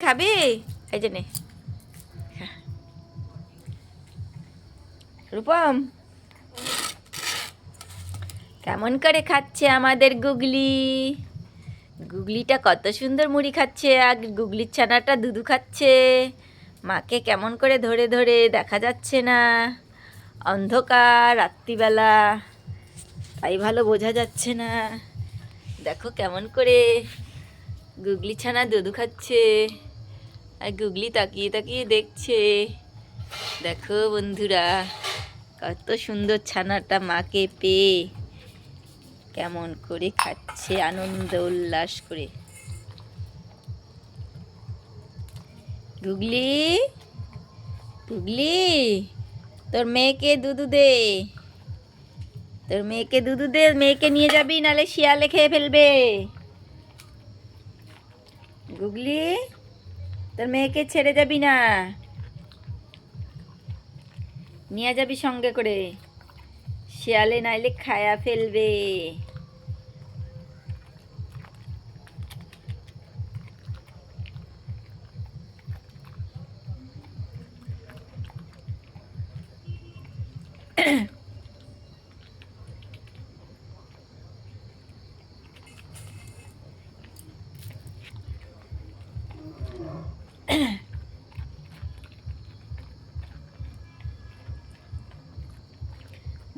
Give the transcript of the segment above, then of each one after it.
খাবি? এই যে নে। রূপম কেমন করে খাচ্ছে আমাদের গুগলি? গুগলিটা কত সুন্দর মুড়ি খাচ্ছে, আর গুগলির ছানাটা দুধু খাচ্ছে। মাকে কেমন করে ধরে ধরে, দেখা যাচ্ছে না, অন্ধকার রাত্রিবেলা, তাই ভালো বোঝা যাচ্ছে না। দেখো কেমন করে গুগলি ছানা দুধু খাচ্ছে, আর গুগলি তাকিয়ে তাকিয়ে দেখছে। দেখো বন্ধুরা, কত সুন্দর ছানাটা মাকে পেয়ে কেমন করে খাচ্ছে আনন্দ উল্লাস করে। গুগলি, গুগলি, তোর মেয়েকে দুধু দে, তোর মেয়েকে দুধু দে। মেয়েকে নিয়ে যাবি, নালে শিয়ালে খেয়ে ফেলবে। গুগলি, তোর মেয়েকে ছেড়ে যাবি না, নিয়ে যাবি সঙ্গে করে, শিয়ালে নাইলে খায়া ফেলবে।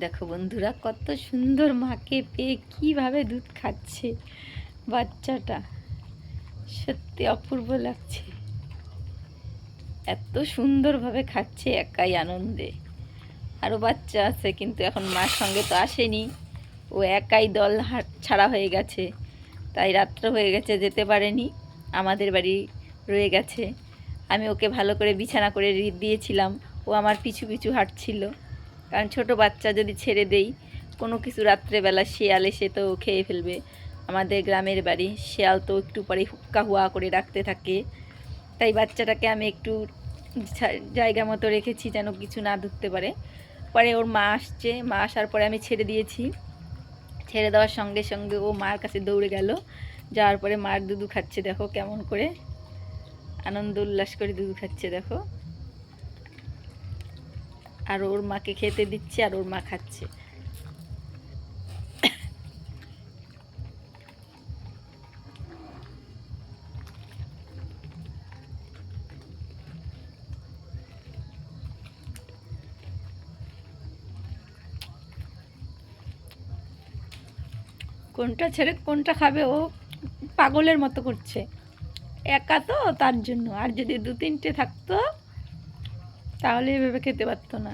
দেখো বন্ধুরা, কত সুন্দর মাকে পেয়ে কিভাবে দুধ খাচ্ছে বাচ্চাটা, সত্যি অপূর্ব লাগছে। এত সুন্দরভাবে খাচ্ছে একাই আনন্দে। আরও বাচ্চা আছে, কিন্তু এখন মার সঙ্গে তো আসেনি, ও একাই দল ছাড়া হয়ে গেছে, তাই রাত্র হয়ে গেছে, যেতে পারেনি, আমাদের বাড়ি রয়ে গেছে। আমি ওকে ভালো করে বিছানা করে দিয়েছিলাম, ও আমার পিছু পিছু হাঁটছিল, কারণ ছোট বাচ্চা যদি ছেড়ে দেই কোনো কিছু রাত্রেবেলা শিয়াল এসে তো খেয়ে ফেলবে। আমাদের গ্রামের বাড়ি, শিয়াল তো একটু পরে হুক্কা হুয়া করে রাখতে থাকে, তাই বাচ্চাটাকে আমি একটু জায়গা মতো রেখেছি যেন কিছু না ধরতে পারে। পরে ওর মা আসছে, মা আসার পরে আমি ছেড়ে দিয়েছি। ছেড়ে দেওয়ার সঙ্গে সঙ্গে ও মার কাছে দৌড়ে গেল, যাওয়ার পরে মার দুধু খাচ্ছে। দেখো কেমন করে আনন্দ উল্লাস করে দুধু খাচ্ছে, দেখো। আর ওর মাকে খেতে দিচ্ছে, আর ওর মা খাচ্ছে। কোনটা ছেড়ে কোনটা খাবে, ও পাগলের মতো করছে। একা তো, তার জন্য। আর যদি দু তিনটে থাকতো তাহলে এভাবে খেতে পারতো না।